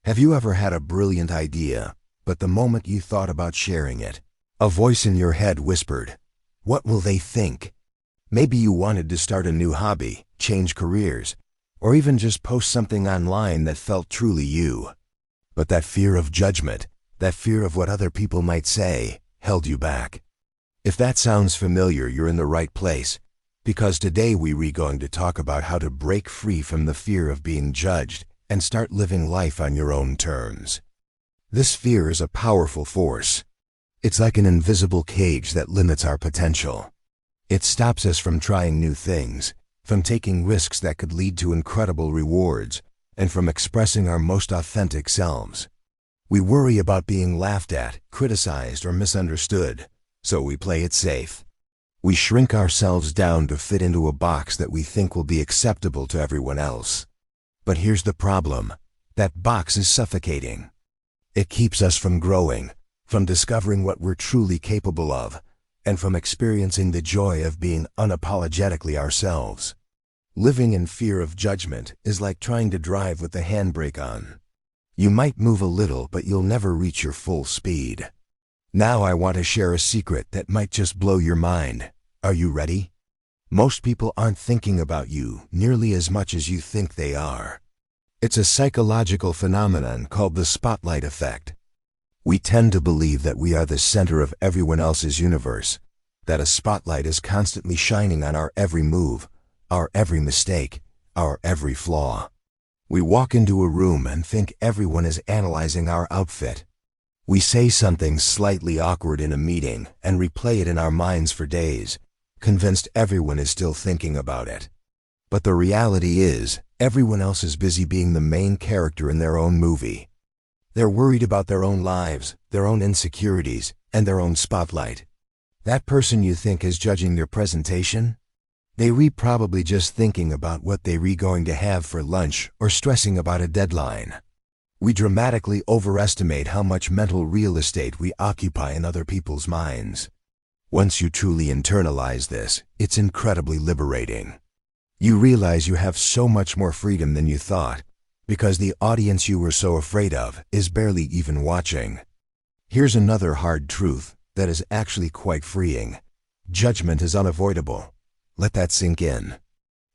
Have you ever had a brilliant idea, but the moment you thought about sharing it, a voice in your head whispered, "What will they think?" Maybe you wanted to start a new hobby, change careers, or even just post something online that felt truly you. But that fear of judgment, that fear of what other people might say, held you back. If that sounds familiar, you're in the right place, because today we're going to talk about how to break free from the fear of being judged and start living life on your own terms. This fear is a powerful force. It's like an invisible cage that limits our potential. It stops us from trying new things, from taking risks that could lead to incredible rewards, and from expressing our most authentic selves. We worry about being laughed at, criticized, or misunderstood, so we play it safe. We shrink ourselves down to fit into a box that we think will be acceptable to everyone else. But here's the problem. That box is suffocating. It keeps us from growing, from discovering what we're truly capable of, and from experiencing the joy of being unapologetically ourselves. Living in fear of judgment is like trying to drive with the handbrake on. You might move a little, but you'll never reach your full speed. Now I want to share a secret that might just blow your mind. Are you ready? Most people aren't thinking about you nearly as much as you think they are. It's a psychological phenomenon called the spotlight effect. We tend to believe that we are the center of everyone else's universe, that a spotlight is constantly shining on our every move, our every mistake, our every flaw. We walk into a room and think everyone is analyzing our outfit. We say something slightly awkward in a meeting and replay it in our minds for days, convinced everyone is still thinking about it. But the reality is, everyone else is busy being the main character in their own movie. They're worried about their own lives, their own insecurities, and their own spotlight. That person you think is judging their presentation? They probably just thinking about what they going to have for lunch or stressing about a deadline. We dramatically overestimate how much mental real estate we occupy in other people's minds. Once you truly internalize this, it's incredibly liberating. You realize you have so much more freedom than you thought, because the audience you were so afraid of is barely even watching. Here's another hard truth that is actually quite freeing. Judgment is unavoidable. Let that sink in.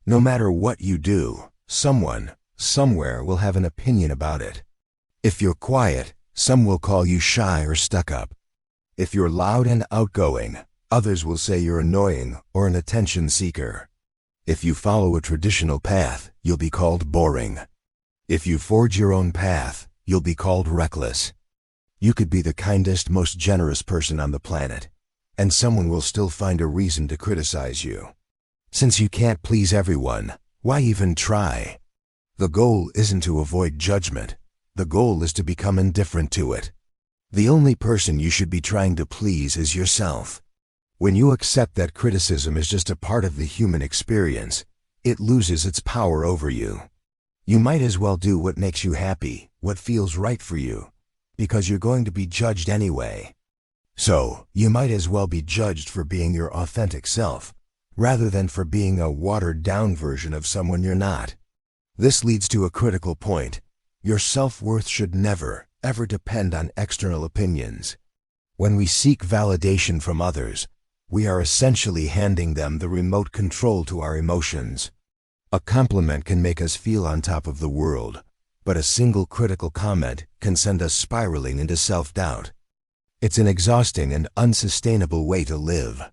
No matter what you do, someone, somewhere will have an opinion about it. If you're quiet, some will call you shy or stuck up. If you're loud and outgoing, others will say you're annoying or an attention seeker. If you follow a traditional path, you'll be called boring. If you forge your own path, you'll be called reckless. You could be the kindest, most generous person on the planet, and someone will still find a reason to criticize you. Since you can't please everyone, why even try? The goal isn't to avoid judgment. The goal is to become indifferent to it. The only person you should be trying to please is yourself. When you accept that criticism is just a part of the human experience, it loses its power over you. You might as well do what makes you happy, what feels right for you, because you're going to be judged anyway. So, you might as well be judged for being your authentic self, rather than for being a watered-down version of someone you're not. This leads to a critical point. Your self-worth should never, ever depend on external opinions. When we seek validation from others, we are essentially handing them the remote control to our emotions. A compliment can make us feel on top of the world, but a single critical comment can send us spiraling into self-doubt. It's an exhausting and unsustainable way to live.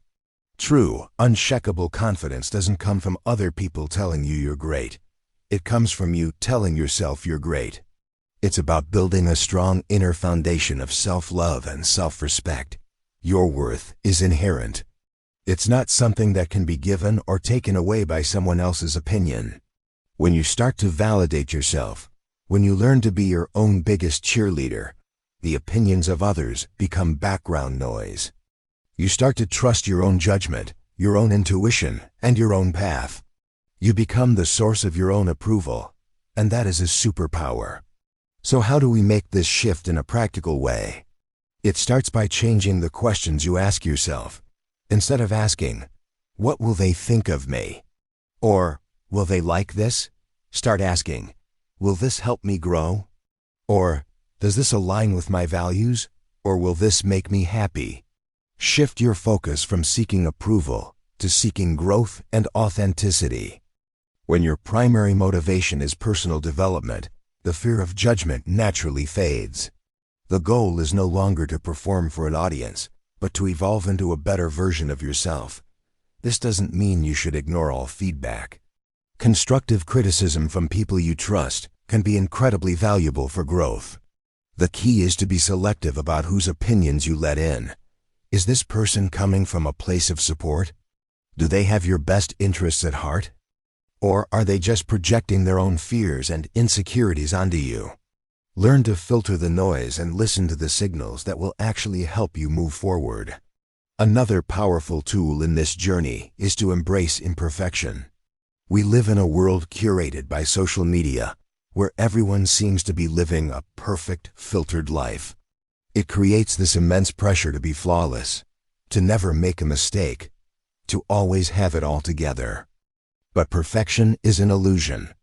True, unshakable confidence doesn't come from other people telling you you're great. It comes from you telling yourself you're great. It's about building a strong inner foundation of self-love and self-respect. Your worth is inherent. It's not something that can be given or taken away by someone else's opinion. When you start to validate yourself, when you learn to be your own biggest cheerleader, the opinions of others become background noise. You start to trust your own judgment, your own intuition, and your own path. You become the source of your own approval, and that is a superpower. So how do we make this shift in a practical way? It starts by changing the questions you ask yourself. Instead of asking, "What will they think of me?" or "Will they like this?" start asking, "Will this help me grow?" Or, does this align with my values? Or will this make me happy? Shift your focus from seeking approval to seeking growth and authenticity. When your primary motivation is personal development, the fear of judgment naturally fades. The goal is no longer to perform for an audience, but to evolve into a better version of yourself. This doesn't mean you should ignore all feedback. Constructive criticism from people you trust can be incredibly valuable for growth. The key is to be selective about whose opinions you let in. Is this person coming from a place of support? Do they have your best interests at heart? Or are they just projecting their own fears and insecurities onto you? Learn to filter the noise and listen to the signals that will actually help you move forward. Another powerful tool in this journey is to embrace imperfection. We live in a world curated by social media, where everyone seems to be living a perfect, filtered life. It creates this immense pressure to be flawless, to never make a mistake, to always have it all together. But perfection is an illusion.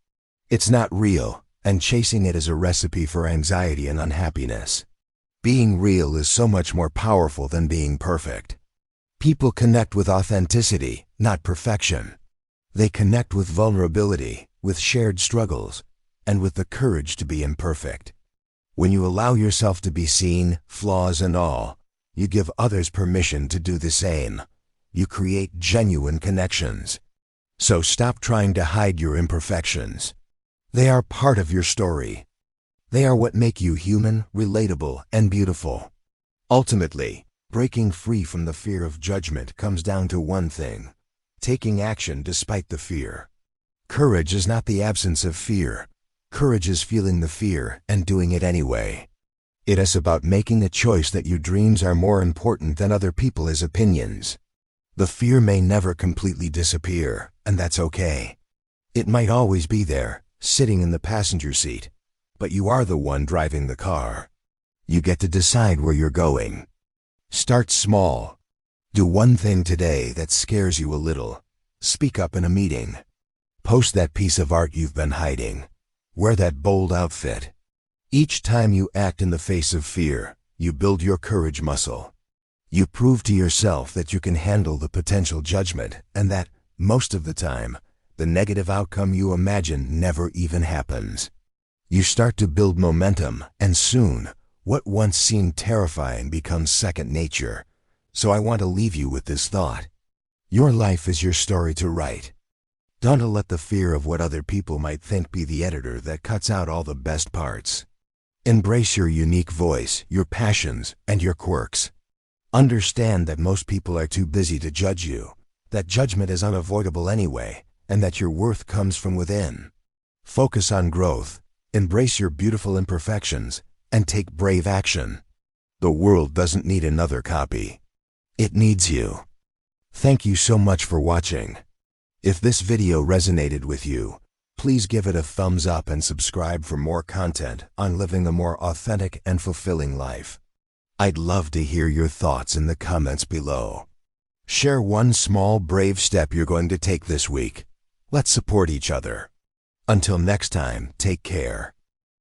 It's not real, and chasing it is a recipe for anxiety and unhappiness. Being real is so much more powerful than being perfect. People connect with authenticity, not perfection. They connect with vulnerability, with shared struggles, and with the courage to be imperfect. When you allow yourself to be seen, flaws and all, you give others permission to do the same. You create genuine connections. So stop trying to hide your imperfections. They are part of your story. They are what make you human, relatable, and beautiful. Ultimately, breaking free from the fear of judgment comes down to one thing: taking action despite the fear. Courage is not the absence of fear. Courage is feeling the fear and doing it anyway. It is about making a choice that your dreams are more important than other people's opinions. The fear may never completely disappear, and that's okay. It might always be there, sitting in the passenger seat, but you are the one driving the car. You get to decide where you're going. Start small. Do one thing today that scares you a little. Speak up in a meeting. Post that piece of art you've been hiding. Wear that bold outfit. Each time you act in the face of fear, you build your courage muscle. You prove to yourself that you can handle the potential judgment and that, most of the time, the negative outcome you imagine never even happens. You start to build momentum, and soon, what once seemed terrifying becomes second nature. So I want to leave you with this thought. Your life is your story to write. Don't let the fear of what other people might think be the editor that cuts out all the best parts. Embrace your unique voice, your passions, and your quirks. Understand that most people are too busy to judge you, that judgment is unavoidable anyway, and that your worth comes from within. Focus on growth, embrace your beautiful imperfections, and take brave action. The world doesn't need another copy. It needs you. Thank you so much for watching. If this video resonated with you, please give it a thumbs up and subscribe for more content on living a more authentic and fulfilling life. I'd love to hear your thoughts in the comments below. Share one small brave step you're going to take this week. Let's support each other. Until next time, take care.